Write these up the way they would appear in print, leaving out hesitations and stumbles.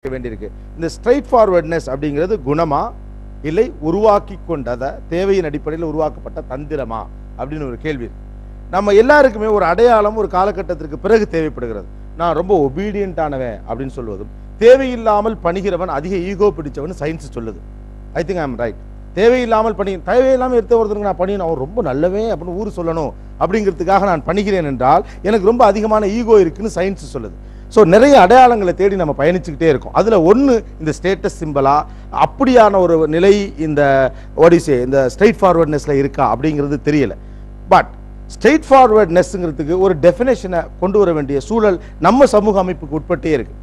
வேண்டியிருக்கு. இந்த straight forwardness அப்படிங்கிறது குணமா இல்லை உருவாக்கி கொண்டத தேவையின் அடிப்படையில் உருவாக்கப்பட்ட தந்திரமா அப்படின்னு ஒரு கேள்வி. நம்ம எல்லாருக்குமே ஒரு அடையாளம் ஒரு காலகட்டத்திற்கு பிறகு தேவைப்படுகிறது. நான் ரொம்ப ஒபீடியன்டானவன் அப்படின்னு சொல்வதும், தேவையில்லாமல் பணிகிறவன் அதிக ஈகோ பிடிச்சவன் சயின்ஸ் சொல்லுது. I think I am right. தேவையில்லாமல் தேவையில்லாமல் எடுத்த ஒருத்தருக்கு நான் பண்ணினேன், அவன் ரொம்ப நல்லவே அப்படின்னு ஊர் சொல்லணும் அப்படிங்கிறதுக்காக நான் பண்ணிக்கிறேன் என்றால் எனக்கு ரொம்ப அதிகமான ஈகோ இருக்குன்னு சயின்ஸ் சொல்லுது. ஸோ நிறைய அடையாளங்களை தேடி நம்ம பயணிச்சுக்கிட்டே இருக்கோம். அதில் ஒன்று இந்த ஸ்டேட்டஸ் சிம்பிளா அப்படியான ஒரு நிலை இந்த ஒடிசே இந்த ஸ்ட்ரெயிட் ஃபார்வர்ட்னஸில் இருக்கா அப்படிங்கிறது தெரியல. பட் ஸ்ட்ரெயிட் ஃபார்வர்ட்னஸ்ங்கிறதுக்கு ஒரு டெஃபினேஷனை கொண்டு வர வேண்டிய சூழல் நம்ம சமூக அமைப்புக்கு உட்பட்டே இருக்கு.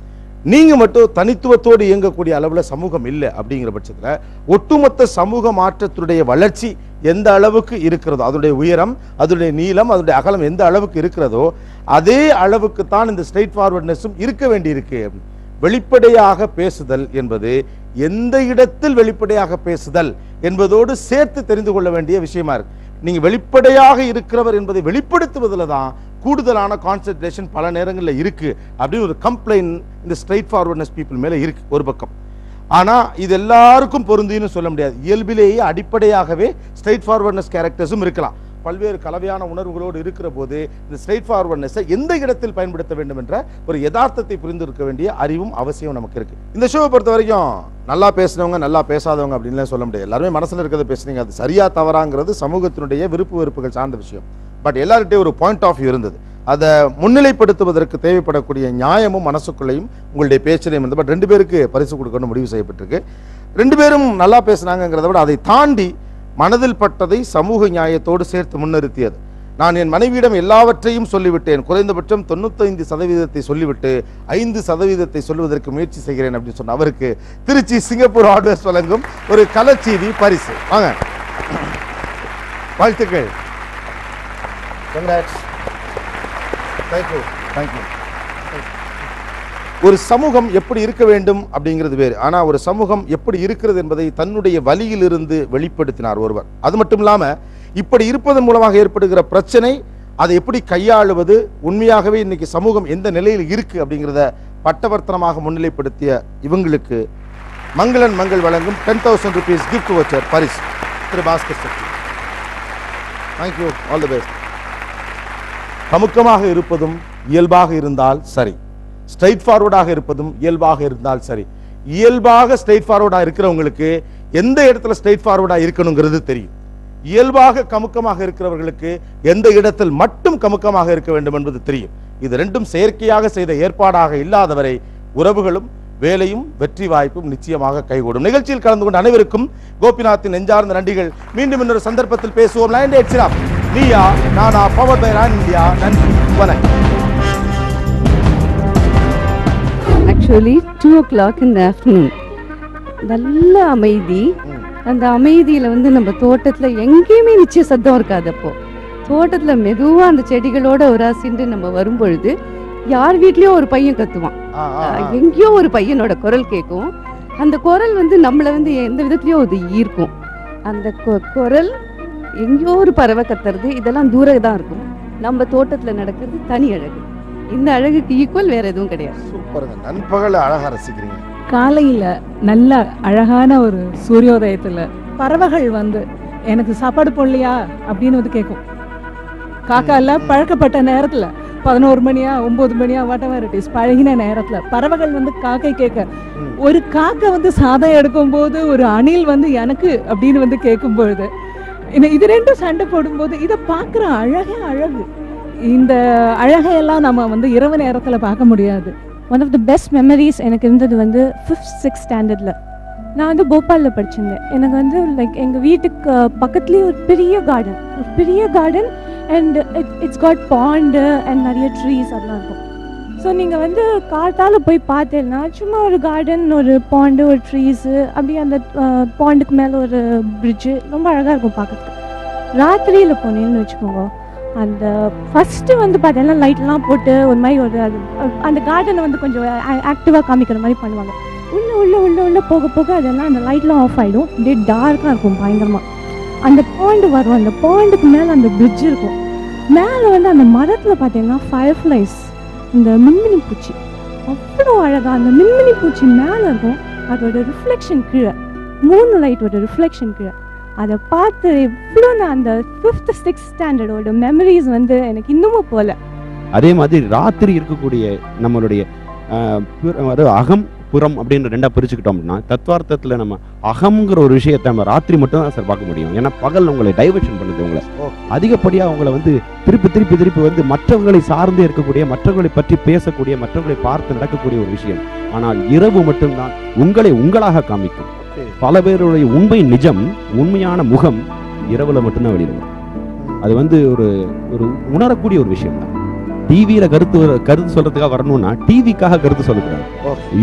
நீங்கள் மட்டும் தனித்துவத்தோடு இயங்கக்கூடிய அளவில் சமூகம் இல்லை அப்படிங்கிற பட்சத்தில் ஒட்டுமொத்த சமூக மாற்றத்துடைய வளர்ச்சி எந்த அளவுக்கு இருக்கிறதோ, அதனுடைய உயரம், அதனுடைய நீளம், அதனுடைய அகலம் எந்த அளவுக்கு இருக்கிறதோ அதே அளவுக்கு தான் இந்த ஸ்ட்ரெயிட் ஃபார்வர்ட்னஸும் இருக்க வேண்டியிருக்கு. வெளிப்படையாக பேசுதல் என்பது எந்த இடத்தில் வெளிப்படையாக பேசுதல் என்பதோடு சேர்த்து தெரிந்து கொள்ள வேண்டிய விஷயமா இருக்கு. நீங்க வெளிப்படையாக இருக்கிறவர் என்பதை வெளிப்படுத்துவதில் தான் கூடுதலான கான்சென்ட்ரேஷன் பல நேரங்களில் இருக்கு அப்படின்னு ஒரு கம்ப்ளைண்ட் இந்த ஸ்ட்ரெயிட் ஃபார்வர்ட்னஸ் பீப்புள் மேல இருக்கு ஒரு பக்கம். ஆனா இது எல்லாருக்கும் பொருந்தின்னு சொல்ல முடியாது. இயல்பிலேயே அடிப்படையாகவே ஸ்ட்ரெயிட் ஃபார்வர்ட்னஸ் கேரக்டர்ஸும் இருக்கலாம். பல்வேறு கலவையான உணர்வுகளோடு இருக்கிற போது இந்த ஸ்ட்ரெயிட் ஃபார்வர்ட்னஸை எந்த இடத்தில் பயன்படுத்த வேண்டும் என்ற ஒரு யதார்த்தத்தை புரிந்து இருக்க வேண்டிய அறிவும் அவசியம் நமக்கு இருக்கு. இந்த ஷோவை பொறுத்த வரைக்கும் நல்லா பேசுனவங்க நல்லா பேசாதவங்க அப்படின்லாம் சொல்ல முடியாது. எல்லாருமே மனசுல இருக்கிறத பேசுனீங்க. அது சரியா தவறாங்கிறது சமூகத்தினுடைய விருப்பு வெறுப்புகள் சார்ந்த விஷயம். பட் எல்லார்கிட்டையும் ஒரு பாயிண்ட் ஆஃப் வியூ இருந்தது. அதை முன்னிலைப்படுத்துவதற்கு தேவைப்படக்கூடிய நியாயமும் மனசுக்குள்ளையும் உங்களுடைய பேச்சிலையும் இருந்து. பட் 2 பேருக்கு பரிசு கொடுக்கணும் முடிவு செய்யப்பட்டிருக்கு. 2 பேரும் நல்லா பேசினாங்கிறத விட அதை தாண்டி மனதில் பட்டதை சமூக நியாயத்தோடு சேர்த்து முன்னிறுத்தியது. நான் என் மனைவியிடம் எல்லாவற்றையும் சொல்லிவிட்டேன், குறைந்தபட்சம் 95% சொல்லிவிட்டு 5% சொல்லுவதற்கு முயற்சி செய்கிறேன் அப்படின்னு சொன்ன அவருக்கு திருச்சி சிங்கப்பூர் ஆர்டர்ஸ் வழங்கும் ஒரு கலச்சீதி பரிசு. வாங்க, வாழ்த்துக்கள். ஒரு சமூகம் எப்படி இருக்க வேண்டும் அப்படிங்கிறது வேறு. ஆனா ஒரு சமூகம் எப்படி இருக்கிறது என்பதை தன்னுடைய வழியிலிருந்து வெளிப்படுத்தினார் ஒருவர். அது மட்டும் இல்லாம இப்படி இருப்பதன் மூலமாக ஏற்படுகிற பிரச்சனை, அதை எப்படி கையாளுவது, உண்மையாகவே இன்னைக்கு சமூகம் எந்த நிலையில் இருக்கு அப்படிங்கிறத பட்டவர்த்தனமாக முன்னிலைப்படுத்திய இவங்களுக்கு மங்களன் மங்கள் வழங்கும் 10,000 rupees gift voucher பரிசு Thiru Bhaskar Sakthi. Thank you, all the best. கமுக்கமாக இருப்பதும் இயல்பாக இருந்தால் சரி, ஸ்ட்ரைட் ஃபார்வர்டாக இருப்பதும் இயல்பாக இருந்தால் சரி. இயல்பாக ஸ்ட்ரைட் ஃபார்வர்டாக இருக்கிறவங்களுக்கு எந்த இடத்துல ஸ்ட்ரைட் ஃபார்வர்டாக இருக்கணுங்கிறது தெரியும். இயல்பாக கமுக்கமாக இருக்கிறவர்களுக்கு எந்த இடத்தில் மட்டும் கமுக்கமாக இருக்க வேண்டும் என்பது தெரியும். இது 2ம் செயற்கையாக செய்த ஏற்பாடாக இல்லாதவரை உறவுகளும் வேலையும் வெற்றி வாய்ப்பும் நிச்சயமாக கைகூடும். நிகழ்ச்சியில் கலந்து கொண்ட அனைவருக்கும் கோபிநாத்தின் நெஞ்சார்ந்த நன்றிகள். மீண்டும் இன்னொரு சந்தர்ப்பத்தில் பேசுவோம். Neeya Naana power by Ron India. நன்றி, வணக்கம். Actually 2 o'clock in the afternoon. நல்ல அமைதி. அந்த அமைதியில் நம்ம தோட்டத்தில் எங்கேயுமே நிச்சய சத்தம் இருக்காது. அப்போ தோட்டத்தில் மெதுவாக அந்த செடிகளோட உராசின்று நம்ம வரும்பொழுது யார் வீட்லேயும் ஒரு பையன் கத்துவான், எங்கேயோ ஒரு பையனோட குரல் கேட்கும். அந்த குரல் நம்மளை எந்த விதத்துலையோ அது ஈர்க்கும். அந்த குரல் எங்கேயோ ஒரு பறவை கத்துறது, இதெல்லாம் தூரம் தான் இருக்கும். நம்ம தோட்டத்தில் நடக்கிறது தனி அழகு. இந்த அழகுக்கு ஈக்குவல் வேற எதுவும் கிடையாது. சூப்பருங்க. நண்பகல அழகா ரசிக்கிறீங்க. காலையில நல்ல அழகான ஒரு சூரியோதயத்துல பறவைகள் எனக்கு சாப்பாடு போடலையா அப்படின்னு கேட்கும். காக்கால பழக்கப்பட்ட நேரத்துல 11 மணியா 9 மணியா whatever it is, பழகின நேரத்துல பறவைகள் காக்கை கேட்க, ஒரு காக்கை சாதம் எடுக்கும் போது ஒரு அணில் எனக்கு அப்படின்னு கேட்கும் பொழுது இது 2 சண்டை போடும்போது இதை பார்க்குற அழகே அழகு. இந்த அழகையெல்லாம் நம்ம இரவு நேரத்தில் பார்க்க முடியாது. One of the best memories எனக்கு இருந்தது 5th 6th ஸ்டாண்டர்டில். நான் போபாலில் படிச்சிருந்தேன். எனக்கு லைக் எங்கள் வீட்டுக்கு பக்கத்துலேயே ஒரு பெரிய garden and it's got pond and நிறைய ட்ரீஸ் அதெல்லாம் இருக்கும். ஸோ நீங்கள் காட்டால் போய் பார்த்தேன்னா சும்மா ஒரு கார்டன், ஒரு பாண்டு, ஒரு ட்ரீஸு, அப்படியே அந்த பாண்டுக்கு மேலே ஒரு பிரிட்ஜு, ரொம்ப அழகாக இருக்கும் பார்க்கறதுக்கு. ராத்திரியில் போனேன்னு வச்சுக்கோங்க, அந்த ஃபஸ்ட்டு பார்த்தீங்கன்னா லைட்லாம் போட்டு ஒரு மாதிரி ஒரு அந்த கார்டனை கொஞ்சம் ஆக்டிவாக காமிக்கிற மாதிரி பண்ணுவாங்க. உள்ளே போக போக அதெல்லாம் அந்த லைட்லாம் ஆஃப் ஆகிடும். அப்படியே டார்க்காக இருக்கும் பயங்கரமாக. அந்த பாண்டு வரும், அந்த பாண்டுக்கு மேலே அந்த பிரிட்ஜ் இருக்கும். மேலே அந்த மரத்தில் பார்த்தீங்கன்னா ஃபயர்ஃப்ளைஸ், இந்த மின்மினி பூச்சி அவ்வளோ அழகா அந்த மின்மினி பூச்சி மேலே இருக்கும், அதோட ரிஃப்ளெக்ஷன் கீழே, மூணு லைட்டோட ரிஃப்ளெக்ஷன் கீழே, அதை பார்த்து எவ்வளோ நான் அந்த 5th 6th ஸ்டாண்டர்டோட மெமரிஸ் வந்து எனக்கு இன்னமும் போல. அதே மாதிரி ராத்திரி இருக்கக்கூடிய நம்மளுடைய அகம் புறம் அப்படின்னு ரெண்டா பிரிச்சுக்கிட்டோம் அப்படின்னா, தத்துவார்த்தத்தில் நம்ம அகம்ங்கிற ஒரு விஷயத்தை நம்ம ராத்திரி மட்டும் தான் சார் பார்க்க முடியும். ஏன்னா பகல் உங்களை டைவர்ஷன் பண்ணுது, உங்களை அதிகப்படியாக உங்களை வந்து திருப்பி வந்து மற்றவங்களை சார்ந்து இருக்கக்கூடிய, மற்றவர்களை பற்றி பேசக்கூடிய, மற்றவர்களை பார்த்து நடக்கக்கூடிய ஒரு விஷயம். ஆனால் இரவு மட்டும்தான் உங்களை உங்களாக காமிக்கும். பல பேருடைய உண்மை நிஜம், உண்மையான முகம் இரவுல மட்டும்தான் வெளியில் வரும். அது வந்து ஒரு உணரக்கூடிய ஒரு விஷயம் தான். டிவியில கருத்து சொல்றதுக்காக வரணும்னா டிவிக்காக கருத்து சொல்லக்கூடாது.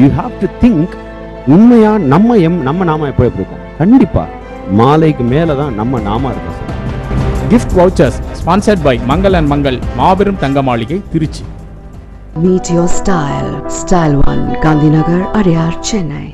யூ ஹாவ் டு திங்க் உண்மையா நாம எப்போ இருக்கும். கண்டிப்பா மாலைக்கு மேலதான் நம்ம நாம இருக்கோம். Gift vouchers sponsored by Mangal and Mangal, மாபெரும் தங்க மாளிகை, Trichy. Meet your style. Style 1, Gandhinagar, Adyar, Chennai.